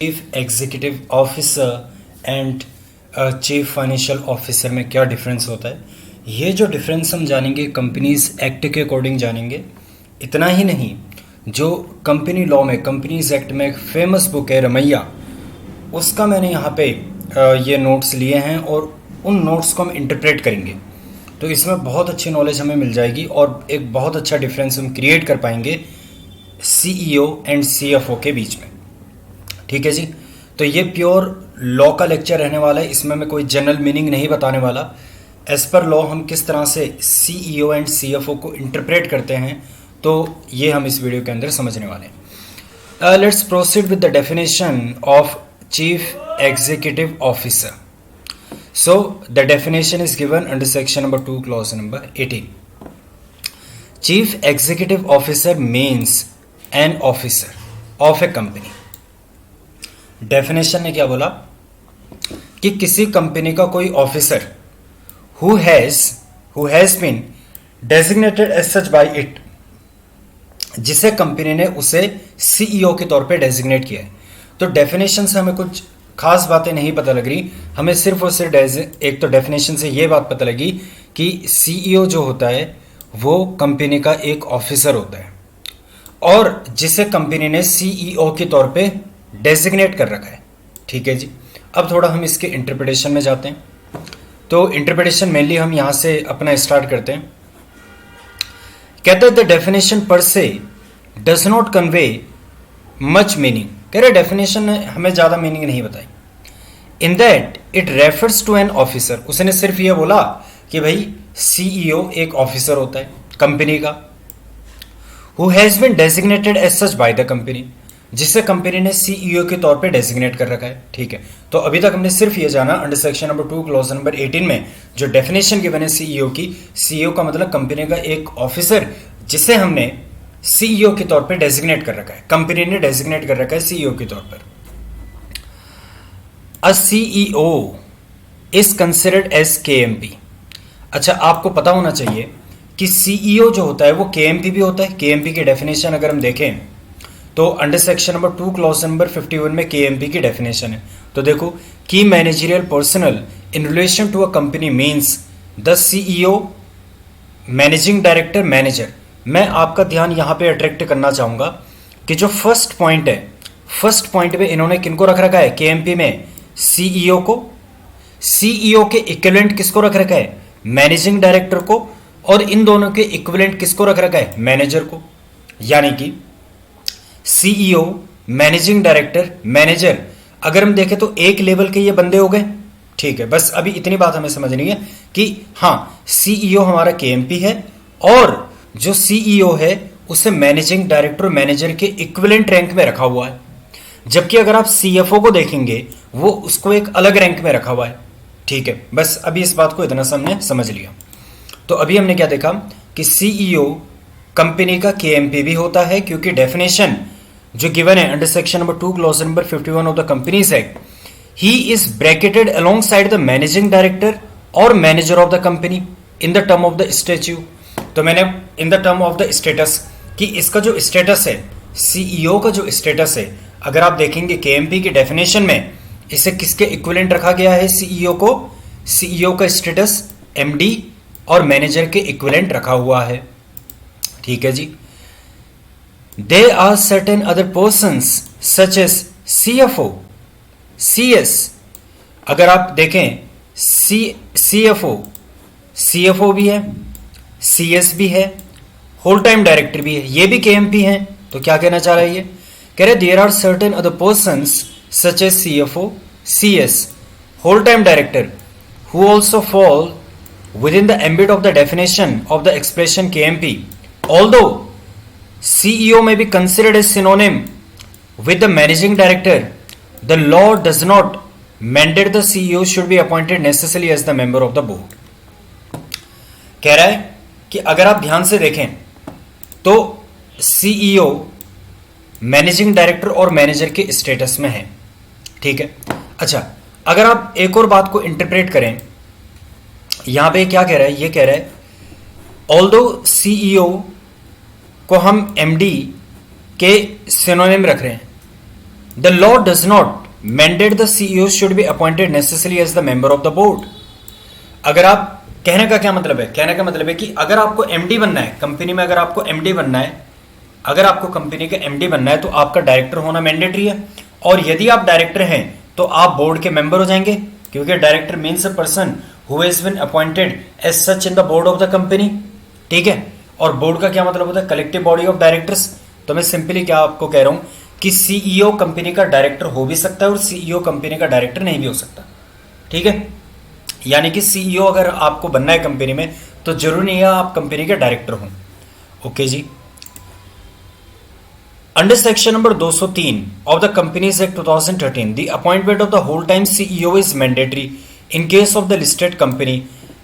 Chief executive officer and chief financial officer में क्या difference होता है, ये जो डिफरेंस हम जानेंगे कंपनीज एक्ट के अकॉर्डिंग जानेंगे। इतना ही नहीं, जो कंपनी लॉ में कंपनीज एक्ट में एक फेमस बुक है रमैया, उसका मैंने यहाँ पे ये नोट्स लिए हैं और उन नोट्स को हम इंटरप्रेट करेंगे। तो इसमें बहुत अच्छी नॉलेज हमें मिल जाएगी और एक बहुत अच्छा डिफरेंस हम क्रिएट कर पाएंगे सीईओ एंड सीएफओ के बीच में। ठीक है जी। तो ये प्योर लॉ का लेक्चर रहने वाला है, इसमें मैं कोई जनरल मीनिंग नहीं बताने वाला। एज पर लॉ हम किस तरह से सीईओ एंड सीएफओ को इंटरप्रेट करते हैं, तो ये हम इस वीडियो के अंदर समझने वाले हैं। Let's proceed with the definition of chief executive officer. So the definition is given under section number 2 clause number 18. Chief executive officer means an officer of a company. Definition ने क्या बोला कि किसी कंपनी का कोई officer who has been designated as such by it, जिसे company ने उसे सीईओ के तौर पे डेजिग्नेट किया है। तो डेफिनेशन से हमें कुछ खास बातें नहीं पता लग रही, हमें सिर्फ और सिर्फ एक तो डेफिनेशन से ये बात पता लगी कि सीईओ जो होता है वो कंपनी का एक ऑफिसर होता है और जिसे कंपनी ने सीईओ के तौर पे डेजिग्नेट कर रखा है। ठीक है जी। अब थोड़ा हम इसके इंटरप्रिटेशन में जाते हैं। तो इंटरप्रिटेशन मेनली हम यहाँ से अपना स्टार्ट करते हैं। कहते हैं द डेफिनेशन पर से does not convey much meaning. कह रहे डेफिनेशन ने हमें ज़्यादा मीनिंग नहीं बताई। In that it refers to an officer, उसने सिर्फ ये बोला कि भाई सीईओ एक ऑफिसर होता है कंपनी का, who has been designated as such by the company, जिसे कंपनी ने सीईओ के तौर पे डेजिग्नेट कर रखा है। ठीक है। तो अभी तक हमने सिर्फ ये जाना under section number 2 clause number 18 में जो डेफिनेशन गिवन है सीईओ की, सीईओ का मतलब कंपनी का एक ऑफिसर जिसे हमने सीईओ के तौर पे डेजिग्नेट कर रखा है, कंपनी ने डेजिग्नेट कर रखा है सीईओ के तौर पर। A CEO is considered as KMP. अच्छा, आपको पता होना चाहिए कि सीईओ जो होता है वो केएमपी भी होता है। केएमपी की डेफिनेशन अगर हम देखें तो under section number 2 clause number 51 में केएमपी की डेफिनेशन है। तो देखो, key managerial personnel in relation to a company means the CEO, managing director, manager. मैं आपका ध्यान यहाँ पे अट्रैक्ट करना चाहूँगा कि जो फर्स्ट पॉइंट है, फर्स्ट पॉइंट पे इन्होंने किनको रख रखा है केएमपी में, सीईओ को। सीईओ के इक्विवेलेंट किसको रख रखा है, मैनेजिंग डायरेक्टर को, और इन दोनों के इक्विवेलेंट किसको रख रखा है, मैनेजर को। यानी कि सीईओ, मैनेजिंग डायरेक्टर, मैनेजर, अगर हम देखें तो एक लेवल के ये बंदे हो गए। ठीक है, बस अभी इतनी बात हमें समझनी है कि हाँ, सीईओ हमारा केएमपी है और जो सीईओ है उसे मैनेजिंग डायरेक्टर, मैनेजर के इक्विवेलेंट रैंक में रखा हुआ है। जबकि अगर आप सीएफओ को देखेंगे वो उसको एक अलग रैंक में रखा हुआ है। ठीक है, बस अभी इस बात को इतना हमने समझ लिया। तो अभी हमने क्या देखा कि सीईओ कंपनी का केएमपी भी होता है, क्योंकि डेफिनेशन जो गिवन है under section number 2 clause number 51 of the companies act, he is bracketed alongside the managing director और manager of the company in the term of the statute. तो मैंने in the term of the status कि इसका जो status है, CEO का जो status है, अगर आप देखेंगे केएमपी की डेफिनेशन में इसे किसके इक्विवेलेंट रखा गया है, सीईओ को। सीईओ का स्टेटस एमडी और मैनेजर के इक्विवेलेंट रखा हुआ है। ठीक है जी। They are certain other persons such as CFO, CS. अगर आप देखें सीएफओ भी है, सीएस भी है, होल टाइम डायरेक्टर भी है, ये भी केएमपी हैं। तो क्या कहना चाह रहा है ये, कह रहे there are certain other persons such as CFO, CS, whole time director who also fall within the ambit of the definition of the expression KMP, although CEO may be considered as synonym with the managing director, the law does not mandate the CEO should be appointed necessarily as the member of the board. कह रहा है कि अगर आप ध्यान से देखें तो सीईओ मैनेजिंग डायरेक्टर और मैनेजर के स्टेटस में है। ठीक है। अच्छा, अगर आप एक और बात को इंटरप्रेट करें, यहां पे क्या कह रहा है, ये कह रहा है ऑल्दो सीईओ को हम एमडी के सिनोनिम रख रहे हैं, the law does not mandate the CEO should be appointed necessary as the member of the board. अगर आप, कहने का क्या मतलब है, कहने का मतलब है कि अगर आपको एमडी बनना है कंपनी में, अगर आपको एमडी बनना है, अगर आपको कंपनी का एमडी बनना है तो आपका डायरेक्टर होना मैंडेटरी है। और यदि आप डायरेक्टर हैं तो आप बोर्ड के मेंबर हो जाएंगे, क्योंकि director means a person who has been appointed as such in the board of the company. ठीक है, और बोर्ड का क्या मतलब होता है, कलेक्टिव बॉडी ऑफ डायरेक्टर्स। तो मैं सिंपली क्या आपको कह रहा हूं कि सीईओ कंपनी का डायरेक्टर हो भी सकता है और सीईओ कंपनी का डायरेक्टर नहीं भी हो सकता। ठीक है, यानी कि सीईओ अगर आपको बनना है कंपनी में तो जरूरी नहीं है आप कंपनी के डायरेक्टर हों। ओके जी। Under section number 203 of the companies act 2013 the appointment of the whole time CEO is mandatory in case of the listed company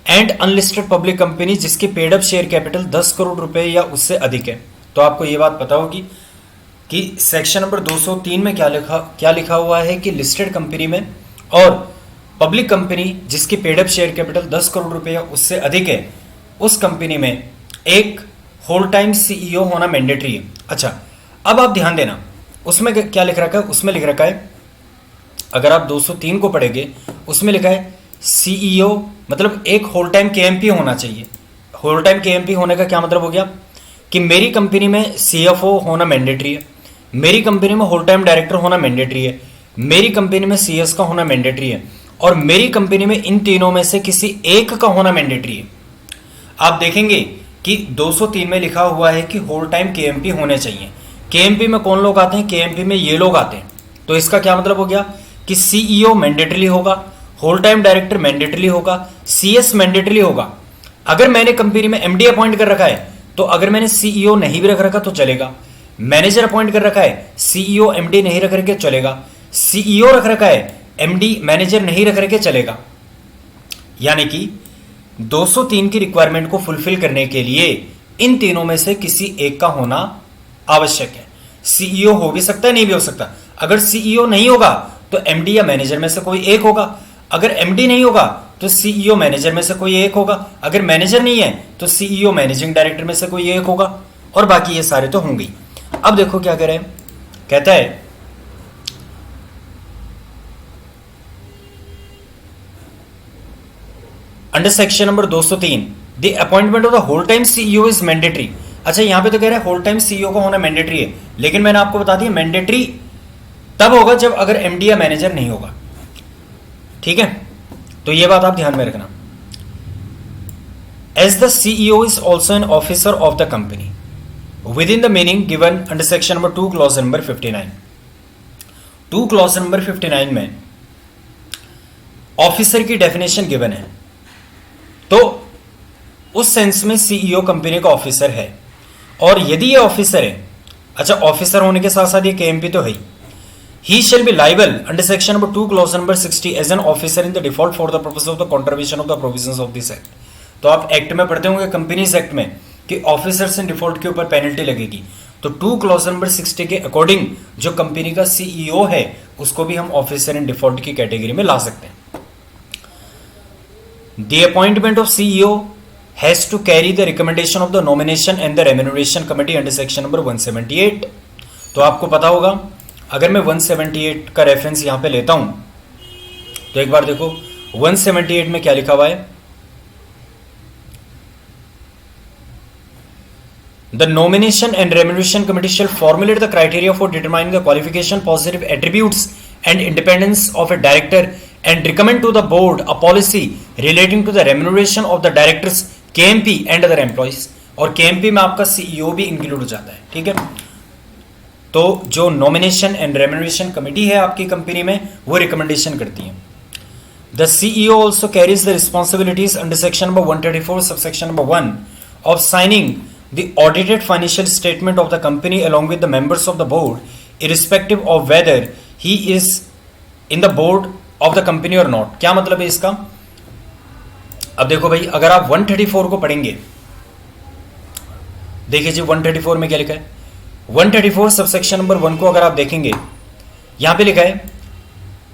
and unlisted public company जिसकी paid up share capital 10 crore रुपए या उससे अधिक है। तो आपको यह बात पता होगी कि सेक्शन नंबर 203 में क्या लिखा हुआ है कि लिस्टेड कंपनी में और पब्लिक कंपनी जिसकी paid up share capital 10 crore रुपए या उससे अधिक है, उस कंपनी में एक होल टाइम सीईओ होना मैंडेटरी है। अच्छा, अब आप ध्यान देना, उसमें क्या लिख रखा है, उसमें लिख रखा है, अगर आप 203 को पढ़ेंगे उसमें लिखा है सीईओ मतलब एक होल टाइम केएमपी होना चाहिए। होल टाइम केएमपी होने का क्या मतलब हो गया कि मेरी कंपनी में सीएफओ होना मैंडेटरी है, मेरी कंपनी में होल टाइम डायरेक्टर होना मैंडेटरी है, मेरी कंपनी में सीएस का होना मैंडेटरी है, और मेरी कंपनी में इन तीनों में से किसी एक का होना मैंडेटरी है। आप देखेंगे कि 203 में लिखा हुआ है कि होल टाइम केएमपी होने चाहिए। केएमपी में कौन लोग आते हैं, केएमपी में ये लोग आते हैं। तो इसका क्या मतलब हो गया कि सीईओ मैंडेटरी होगा, होल टाइम डायरेक्टर मैंडेटरी होगा, सीएस मैंडेटरी होगा। अगर मैंने कंपनी में एमडी अपॉइंट कर रखा है तो अगर मैंने सीईओ नहीं भी रख रखा तो चलेगा। मैनेजर अपॉइंट कर रखा है, सीईओ एमडी नहीं रख रखे चलेगा। सीईओ रख रखा है, एमडी मैनेजर नहीं रख रखे चलेगा। यानी कि 203 की रिक्वायरमेंट को फुलफिल करने के लिए इन तीनों में से किसी एक का होना आवश्यक है। सीईओ हो भी सकता है, नहीं भी हो सकता। अगर सीईओ नहीं होगा तो एमडी या मैनेजर में से कोई एक होगा, अगर एमडी नहीं होगा तो सीईओ मैनेजर में से कोई एक होगा, अगर मैनेजर नहीं है तो सीईओ मैनेजिंग डायरेक्टर में से कोई एक होगा, और बाकी ये सारे तो होंगे। अब देखो क्या कह रहे हैं, कहता है under section number 203 the appointment of the whole time CEO is mandatory. अच्छा, यहां पे तो कह रहा है होल टाइम सीईओ का होना मैंडेटरी है, लेकिन मैंने आपको बता दिया मैंडेटरी तब होगा जब अगर एमडी या मैनेजर नहीं होगा। ठीक है, तो ये बात आप ध्यान में रखना। As the CEO is also an officer of the company within the meaning given under section number 2 clause number 59। 2 clause number 59 में ऑफिसर की डेफिनेशन गिवन है, तो उस सेंस में सीईओ कंपनी का ऑफिसर है। और यदि ये ऑफिसर है, अच्छा ऑफिसर होने के साथ साथ ये केएमपी तो है ही, he shall be liable under section number 2 clause number 60 as an officer in the default for the purpose of the contravention of the provisions of this act। तो आप एक्ट में पढ़ते होंगे, कंपनीज एक्ट में, कि officers in default के ऊपर penalty लगेगी। तो 2 क्लॉज नंबर 60 के अकॉर्डिंग जो कंपनी का सीईओ है उसको भी हम ऑफिसर इन डिफॉल्ट की कैटेगरी में ला सकते हैं। The appointment of CEO has to carry the recommendation of the nomination and the remuneration committee under section number 178। तो आपको पता होगा, अगर मैं 178 का रेफरेंस यहां पे लेता हूं तो एक बार देखो 178 में क्या लिखा हुआ है, the nomination and remuneration committee shall formulate the criteria for determining the qualification, positive attributes and independence of a director and recommend to the board a policy relating to the remuneration of the directors, KMP and other employees. और KMP में आपका CEO भी include हो जाता है। ठीक है, तो जो नॉमिनेशन एंड रेम्यूनरेशन कमेटी है आपकी कंपनी में वो रिकमेंडेशन करती है। The CEO also carries the responsibilities under section number 134 subsection number 1 of signing the audited financial statement of the company along with the members of the board irrespective of weather he is in the board of the company और not. क्या मतलब है इसका? अब देखो भाई, अगर आप 134 को पढ़ेंगे, देखिए जी 134 में क्या लिखा है, 134 सबसेक्शन नंबर 1 को अगर आप देखेंगे, यहां पे लिखा है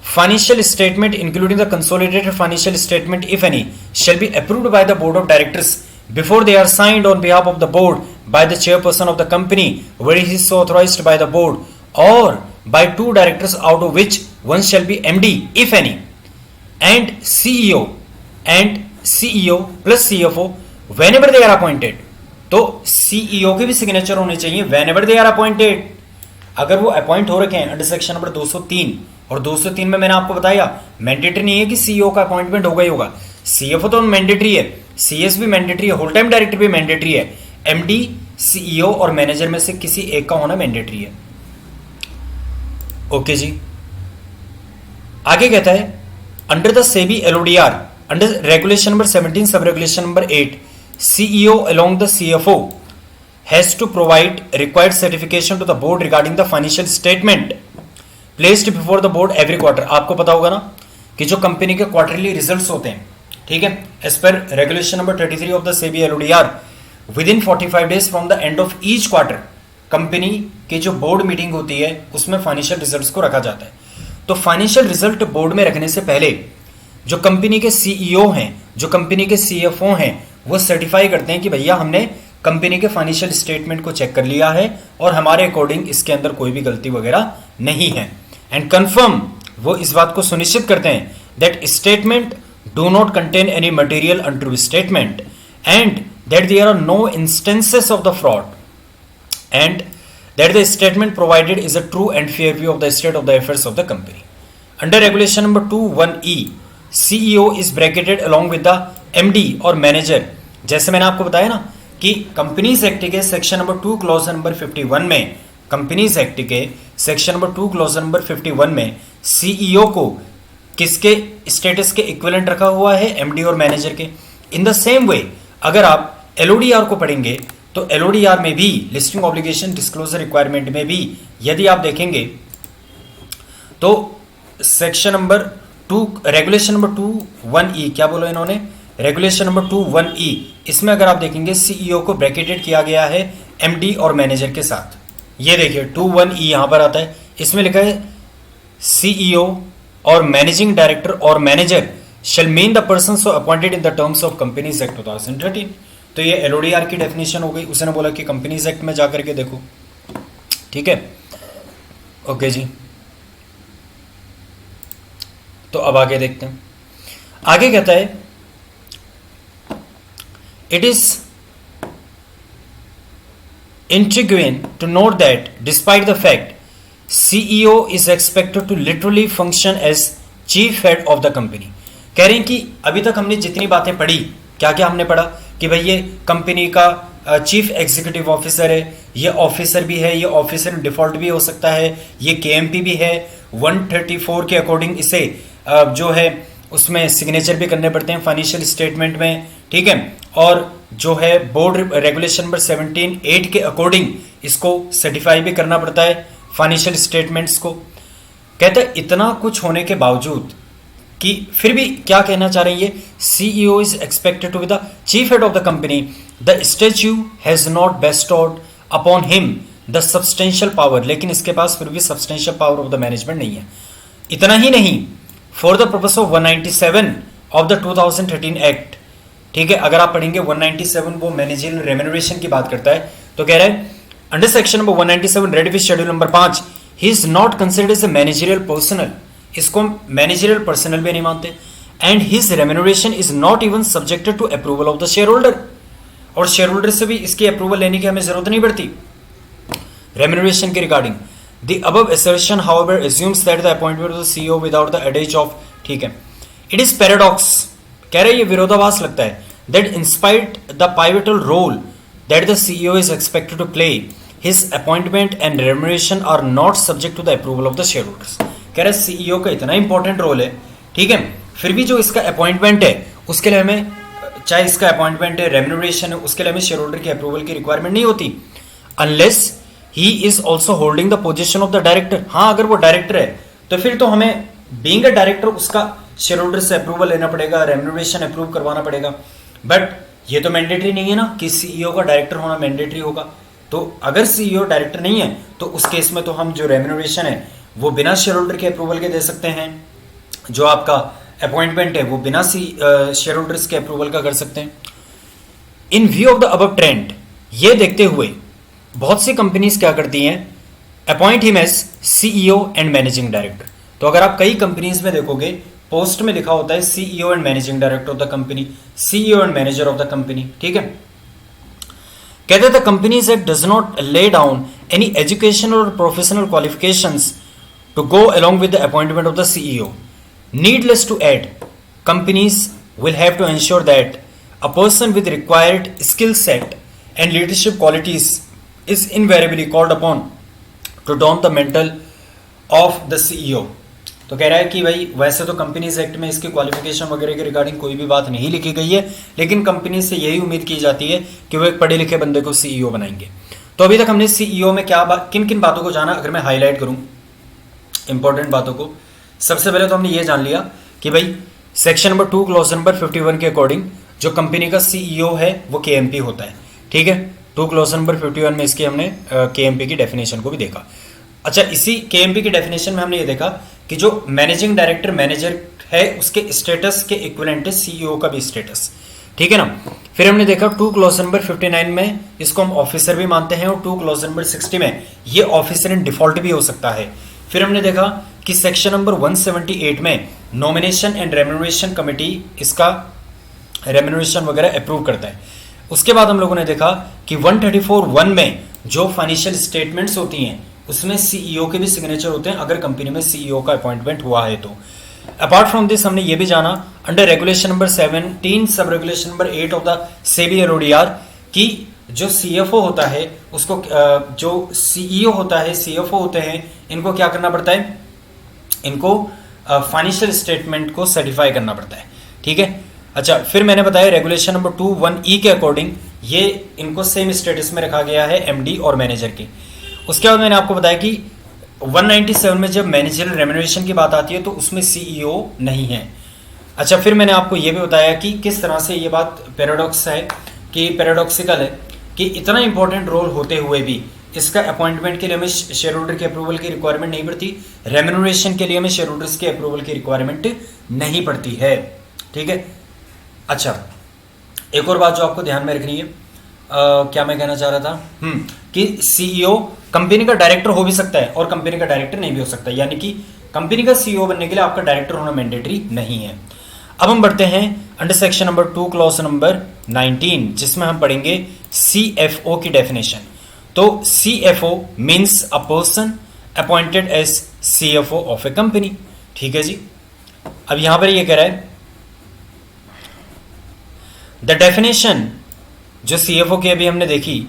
financial statement including the consolidated financial statement if any shall be approved by the board of directors before they are signed on behalf of the board by the chairperson of the company where he is authorised by the board और by two directors out of which one shall be MD if any and CEO plus CFO whenever they are appointed. तो CEO के भी signature होने चाहिए whenever they are appointed. अगर वो appoint हो रखे हैं अंडर सेक्शन नंबर 203 और 203 में मैंने आपको बताया मैंडेटरी नहीं है कि सीईओ का अपॉइंटमेंट होगा ही होगा. सीएफओ तो मैंडेटरी है, सीएस भी मैंडेटरी है, होल टाइम डायरेक्टर भी मैंडेटरी है, एमडी, सीईओ और मैनेजर में से किसी एक का होना मैंडेटरी है. ओके जी. आगे कहता है under the SEBI LODR under regulation number 17 sub regulation number 8 CEO along the CFO has to provide required certification to the board regarding the financial statement placed before the board every quarter. आपको पता होगा ना कि जो company के quarterly results होते हैं, ठीक है, as per regulation number 33 of the SEBI LODR within 45 days from the end of each quarter company की जो बोर्ड मीटिंग होती है उसमें फाइनेंशियल रिजल्ट्स को रखा जाता है. तो फाइनेंशियल रिजल्ट बोर्ड में रखने से पहले जो कंपनी के सीईओ हैं, जो कंपनी के सीएफओ हैं, वो सर्टिफाई करते हैं कि भैया हमने कंपनी के फाइनेंशियल स्टेटमेंट को चेक कर लिया है और हमारे अकॉर्डिंग इसके अंदर कोई भी गलती वगैरह नहीं है. एंड कंफर्म, वो इस बात को सुनिश्चित करते हैं that statement do not contain any material untrue statement and that there are no instances of the fraud and that the statement provided is a true and fair view of the state of the affairs of the company. Under regulation number 21E CEO is bracketed along with the MD और manager. जैसे मैंने आपको बताया ना कि companies act के section number 2 clause number 51 में, companies act के सेक्शन नंबर 2 क्लॉज नंबर 51 में सीईओ को किसके स्टेटस के इक्विवेलेंट रखा हुआ है? एमडी और मैनेजर के. इन द सेम वे अगर आप एलओडीआर को पढ़ेंगे तो एलओडीआर में भी लिस्टिंग ऑब्लिगेशन डिस्क्लोजर रिक्वायरमेंट में भी यदि आप देखेंगे तो section number 2 regulation number 21E, क्या बोलो इन्होंने, रेगुलेशन नंबर 21E, इसमें अगर आप देखेंगे सीईओ को ब्रैकेटेड किया गया है एमडी और मैनेजर के साथ. ये देखिए 21E यहां पर आता है, इसमें लिखा है सीईओ और मैनेजिंग डायरेक्टर और manager shall mean the person so appointed in the terms of companies act 2013. तो ये एलओडीआर की डेफिनेशन हो गई. उसने बोला कि कंपनीज एक्ट में जाकर के देखो, ठीक है. ओके जी, तो अब आगे देखते हैं. आगे कहता है it is intriguing to note that despite the fact CEO is expected to literally function as chief head of the company. कह रहे हैं कि अभी तक हमने जितनी बातें पढ़ी, क्या क्या हमने पढ़ा कि भाई ये कंपनी का चीफ एग्जीक्यूटिव ऑफिसर है, ये ऑफिसर भी है, ये ऑफिसर डिफॉल्ट भी हो सकता है, ये केएमपी भी है, 134 के अकॉर्डिंग इसे जो है उसमें सिग्नेचर भी करने पड़ते हैं फाइनेंशियल स्टेटमेंट में, ठीक है, और जो है बोर्ड रेगुलेशन नंबर 17(8) के अकॉर्डिंग इसको सर्टिफाई भी करना पड़ता है फाइनेंशियल स्टेटमेंट्स को. कहते हैं इतना कुछ होने के बावजूद कि फिर भी क्या कहना चाह रही है, CEO is expected to be the chief head of the company, the statute has not bestowed upon him the substantial power. लेकिन इसके पास फिर भी substantial power of the management नहीं है. इतना ही नहीं, for the purpose of 197 of the 2013 act, ठीक है, अगर आप पढ़ेंगे 197 वो मैनेजरियल रेम्यूनरेशन की बात करता है. तो कह रहा है under section number 197 read with schedule number 5 he is not considered as a managerial personnel. इसको मैनेजरियल पर्सनल भी नहीं मानते. And his remuneration is not even subjected to approval of the share holder. और शेयर होल्डर से भी इसकी approval लेने की हमें जरूरत नहीं पड़ती रेम्यूनरेशन के regarding. The above assertion, however, assumes that the appointment of the CEO without the adage of, ठीक है, it is paradox, कह रहे ये विरोधाभास लगता है, that in spite the pivotal role that the CEO is expected to play, his appointment and remuneration are not subject to the approval of the shareholders. कह रहे CEO का इतना इंपॉर्टेंट रोल है, ठीक है, फिर भी जो इसका अपॉइंटमेंट है उसके लिए हमें, चाहे इसका अपॉइंटमेंट है, रेम्यूनरेशन है, उसके लिए हमें शेयर होल्डर की अप्रूवल की रिक्वायरमेंट नहीं होती unless he is also holding the position of the director. हाँ, अगर वो डायरेक्टर है तो फिर तो हमें बीइंग अ डायरेक्टर उसका शेयर होल्डर से अप्रूवल लेना पड़ेगा, रेम्यूनरेशन अप्रूव करवाना पड़ेगा. बट ये तो मैंडेटरी नहीं है ना कि सीईओ का डायरेक्टर होना मैंडेटरी होगा. तो अगर सीईओ डायरेक्टर नहीं है तो उस केस में तो हम जो रेम्यूनरेशन है वो बिना शेयर होल्डर के अप्रूवल के दे सकते हैं, जो आपका अपॉइंटमेंट है वो बिना शेयर होल्डर्स के अप्रूवल का कर सकते हैं. In view of the above trend, ये देखते हुए बहुत सी कंपनीज क्या करती हैं appoint him as CEO and managing director. तो अगर आप कई कंपनीज में देखोगे पोस्ट में लिखा होता है CEO and managing director of the company, CEO and manager of the company, ठीक है। कहते the companies act does not lay down any educational और professional qualifications to go along with the appointment of the CEO. Needless to add, companies will have to ensure that a person with required skill set and leadership qualities is invariably called upon to don the mantle of the CEO. तो कह रहा है कि भाई वैसे तो companies act में इसकी क्वालिफिकेशन वगैरह के रिगार्डिंग कोई भी बात नहीं लिखी गई है, लेकिन कंपनी से यही उम्मीद की जाती है कि वो एक पढ़े लिखे बंदे को सीईओ बनाएंगे। तो अभी तक हमने सीईओ में क्या किन किन बातों को जाना, अगर मैं हाईलाइट करूं इंपॉर्टेंट बातों को, सबसे पहले तो हमने ये जान लिया कि भाई सेक्शन नंबर 2 क्लॉज नंबर 51 के अकॉर्डिंग जो कंपनी का सीईओ है वो केएमपी होता है, ठीक है। 2 क्लॉज नंबर 51 में इसकी हमने केएमपी की डेफिनेशन को भी देखा। अच्छा, इसी केएमपी की डेफिनेशन में हमने ये देखा कि जो मैनेजिंग डायरेक्टर मैनेजर है उसके स्टेटस के इक्विवेलेंट है सीईओ का भी स्टेटस, ठीक है ना। फिर हमने देखा 2 क्लॉज नंबर 59 में इसको हम ऑफिसर भी मानते हैं और 2 क्लॉज नंबर 60 में ये ऑफिसर इन डिफॉल्ट भी हो सकता है। फिर हमने देखा कि सेक्शन नंबर 178 में नॉमिनेशन एंड रेम्यूनरेशन कमेटी इसका रेम्यूनरेशन वगैरह अप्रूव करता है। उसके बाद हम लोगों ने देखा कि 134(1) में जो फाइनेंशियल स्टेटमेंट्स होती हैं उसमें सीईओ के भी सिग्नेचर होते हैं अगर कंपनी में सीईओ का अपॉइंटमेंट हुआ है तो। अपार्ट फ्रॉम दिस हमने ये भी जाना under regulation number 17 sub regulation number 8 of the SEBI LODR कि जो सीएफओ होता है उसको जो सीईओ होता है, सीएफओ होते हैं, इनको क्या करना पड़ता है, इनको फाइनेंशियल स्टेटमेंट को सर्टिफाई करना पड़ता है, ठीक है। अच्छा, फिर मैंने बताया रेगुलेशन नंबर 21E के अकॉर्डिंग ये इनको सेम स्टेटस में रखा गया है एमडी और मैनेजर की। उसके बाद मैंने आपको बताया कि 197 में जब मैनेजरियल रेम्यूनरेशन की बात आती है तो उसमें सीईओ नहीं है। अच्छा, फिर मैंने आपको ये भी बताया कि किस तरह से ये बात पैराडॉक्स है कि पैराडॉक्सिकल है कि इतना इंपॉर्टेंट रोल होते हुए भी इसका अपॉइंटमेंट के लिए हमें शेयर होल्डर के अप्रूवल की रिक्वायरमेंट नहीं पड़ती, रेम्यूनरेशन के लिए हमें शेयर होल्डर्स के अप्रूवल की रिक्वायरमेंट नहीं पड़ती है, ठीक है। अच्छा, एक और बात जो आपको ध्यान में रखनी है, क्या मैं कहना चाह रहा था कि सीईओ कंपनी का डायरेक्टर हो भी सकता है और कंपनी का डायरेक्टर नहीं भी हो सकता, यानी कि कंपनी का सीईओ बनने के लिए आपका डायरेक्टर होना मैंडेटरी नहीं है। अब हम बढ़ते हैं under section number 2 clause number 19 जिसमें हम पढ़ेंगे सीएफओ की डेफिनेशन। तो CFO means a person appointed as CFO of a company, ठीक है जी। अब यहां पर ये कह रहा है द डेफिनेशन जो सीएफओ की अभी हमने देखी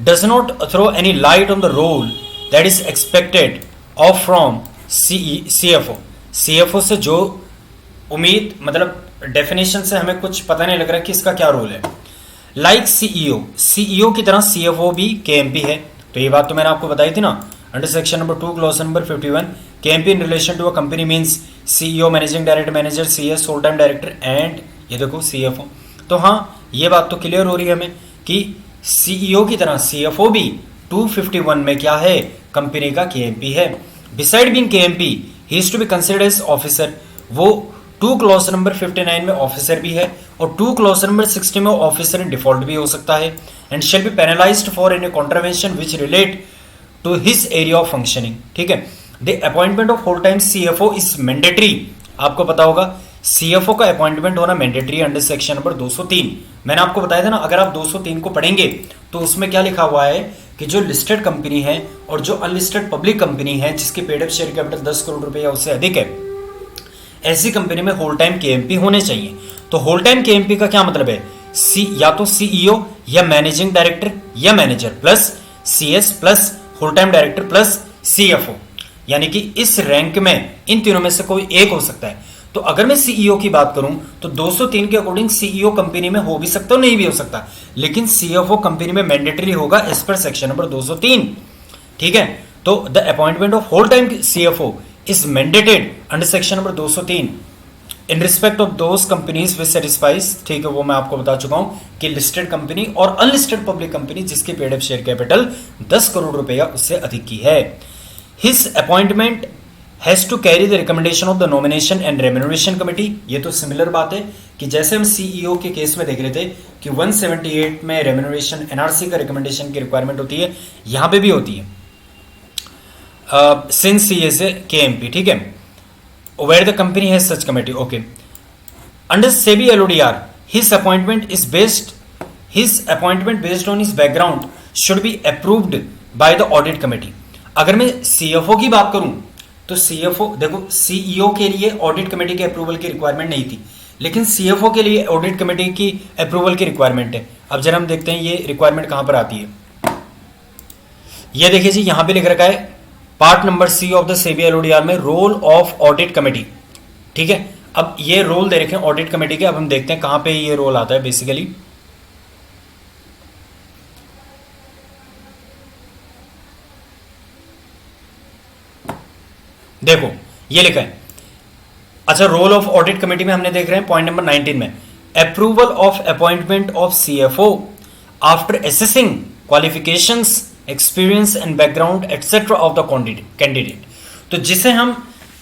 does not throw any light on the role that is expected of from CFO. CFO से जो उम्मीद, मतलब डेफिनेशन से हमें कुछ पता नहीं लग रहा कि इसका क्या रोल है। लाइक सीईओ, सीईओ की तरह सीएफओ भी केएमपी है। तो ये बात तो मैंने आपको बताई थी ना under section number 2 clause number 51 KMP in relation to a company means CEO, managing director, manager, CS, whole time director and ये देखो सीएफओ। तो हाँ, ये बात तो क्लियर हो रही है हमें कि सीईओ की तरह सीएफओ भी 251 में क्या है, कंपनी का केएमपी है। Beside being KMP he is to be considered as officer. वो 2 क्लॉज नंबर 59 में ऑफिसर भी है और 2 क्लॉज नंबर 60 में ऑफिसर इन डिफॉल्ट भी हो सकता है and shall be penalised for any contravention which relate to his area of functioning, ठीक है। The appointment of whole time CFO is mandatory. आपको पता होगा सीएफओ का अपॉइंटमेंट होना मैंडेटरी अंडर सेक्शन नंबर 203। मैंने आपको बताया था ना, अगर आप 203 को पढ़ेंगे तो उसमें क्या लिखा हुआ है कि जो लिस्टेड कंपनी है और जो अनलिस्टेड पब्लिक कंपनी है जिसकी paid up share capital 10 crore रुपए या उससे अधिक है, ऐसी कंपनी में होल टाइम केएमपी होने चाहिए। तो होल टाइम केएमपी का क्या मतलब है, या तो सीईओ या मैनेजिंग डायरेक्टर या manager plus CS plus whole time director plus CFO, यानी कि इस रैंक में इन तीनों में से कोई एक हो सकता है। तो अगर मैं सीईओ की बात करूं तो 203 के अकॉर्डिंग सीईओ कंपनी में हो भी सकता है, नहीं भी हो सकता, लेकिन सीएफओ कंपनी में मैंडेटरी होगा एज पर सेक्शन नंबर 203, ठीक है। तो the appointment of whole time CFO is mandated under section number 203 in respect of those companies which satisfies, ठीक है, वो मैं आपको बता चुका हूं कि लिस्टेड कंपनी और अनलिस्टेड पब्लिक कंपनी जिसकी paid up share capital 10 crore रुपए या उससे अधिक की है। His appointment has to carry the recommendation of the nomination and remuneration committee। ये तो सिमिलर बात है कि जैसे हम सीईओ के केस में देख रहे थे कि 178 में रेम्यूनरेशन एनआरसी का रिकमेंडेशन की रिक्वायरमेंट होती है, यहां पे भी होती है। Since he is a KMP, ठीक है, where the company has such committee, okay. Under SEBI LODR his appointment based on his background should be approved by the audit committee. अगर मैं सीएफओ की बात करूं तो सीएफओ, देखो सीईओ के लिए ऑडिट कमेटी के अप्रूवल की रिक्वायरमेंट नहीं थी, लेकिन सीएफओ के लिए ऑडिट कमेटी की अप्रूवल की रिक्वायरमेंट है। अब जरा हम देखते हैं ये रिक्वायरमेंट कहां पर आती है। ये देखिए जी, यहां पे लिख रखा है part number C of the SEBI LODR में रोल ऑफ ऑडिट कमेटी, ठीक है। अब ये रोल दे रखे हैं ऑडिट कमेटी के, अब हम देखते हैं कहां पे ये रोल आता है बेसिकली। देखो ये लिखा है, अच्छा, रोल ऑफ ऑडिट कमेटी में हमने देख रहे हैं पॉइंट नंबर 19 में, approval of appointment of CFO after assessing qualifications, experience and background etcetera of the candidate. तो जिसे हम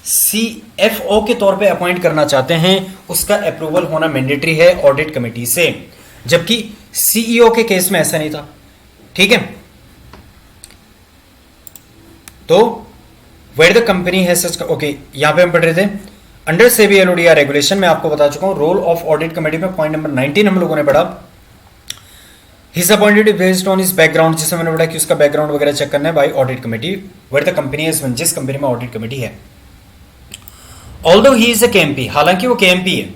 सीएफओ के तौर पे अपॉइंट करना चाहते हैं उसका अप्रूवल होना मैंडेटरी है ऑडिट कमेटी से, जबकि सीईओ के केस में ऐसा नहीं था, ठीक है। तो वेयर द कंपनी है सच, ओके, यहां पे हम पढ़ रहे थे अंडर सेबी एलओडीआर रेगुलेशन में, आपको बता चुका हूं रोल ऑफ ऑडिट कमेटी में पॉइंट नंबर 19 हम लोगों ने पढ़ा। His appointed based on his background, जिसमें मैंने पढ़ा कि उसका बैकग्राउंड वगैरह चेक करना है by audit committee, where the company is, जिस कंपनी में ऑडिट कमेटी है। Although he is a KMP, हालांकि वो केएमपी है।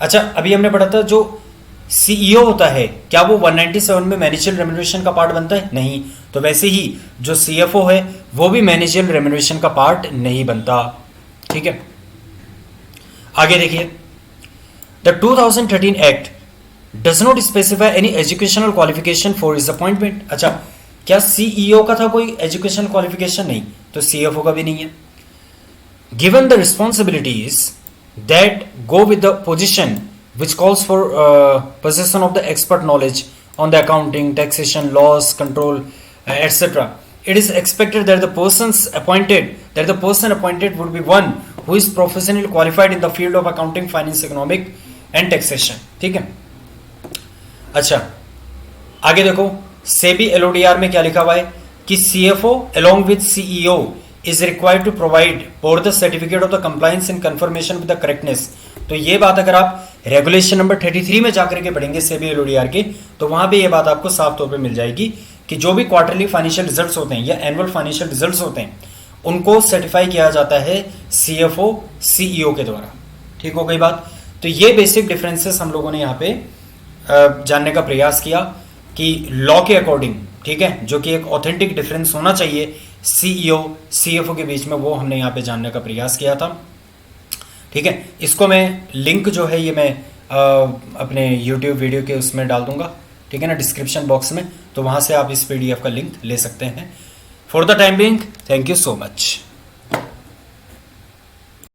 अच्छा, अभी हमने पढ़ा था जो सीईओ होता है क्या वो 197 में मैनेजरियल रेम्युनरेशन का पार्ट बनता है? नहीं। तो वैसे ही जो सीएफओ है वो भी मैनेजरियल रेम्युनरेशन का पार्ट नहीं बनता, ठीक है। आगे देखिए, the 2013 act does not specify any educational qualification for his appointment. अच्छा, क्या सीईओ का था कोई एजुकेशनल क्वालिफिकेशन? नहीं, तो सीएफओ का भी नहीं है। Given the responsibilities that go with the position which calls for possession of the expert knowledge on the accounting, taxation, laws, control, etc. It is expected that the person appointed would be one who is professionally qualified in the field of accounting, finance, economic and taxation. ठीक है। अच्छा, आगे देखो, SEBI LODR में क्या लिखा हुआ है कि CFO along with CEO is required to provide for the certificate of the compliance in confirmation with the correctness। तो ये बात अगर आप रेगुलेशन नंबर 33 में जाकर के पढ़ेंगे सेबी एलओडीआर के, तो वहां पे ये बात आपको साफ तौर पे मिल जाएगी कि जो भी क्वार्टरली फाइनेंशियल रिजल्ट्स होते हैं या एनुअल फाइनेंशियल रिजल्ट्स होते हैं उनको सर्टिफाई किया जाता है सीएफओ सीईओ के द्वारा। ठीक हो गई बात। तो ये बेसिक डिफरेंसेस हम लोगों ने यहाँ पे जानने का प्रयास किया कि लॉ के अकॉर्डिंग, ठीक है, जो कि एक ऑथेंटिक डिफरेंस होना चाहिए सीईओ सीएफओ के बीच में, वो हमने यहाँ पे जानने का प्रयास किया था। ठीक है, इसको मैं लिंक जो है ये मैं अपने YouTube वीडियो के उसमें डाल दूंगा, ठीक है ना, डिस्क्रिप्शन बॉक्स में, तो वहाँ से आप इस PDF का लिंक ले सकते हैं। For the time being, thank you so much.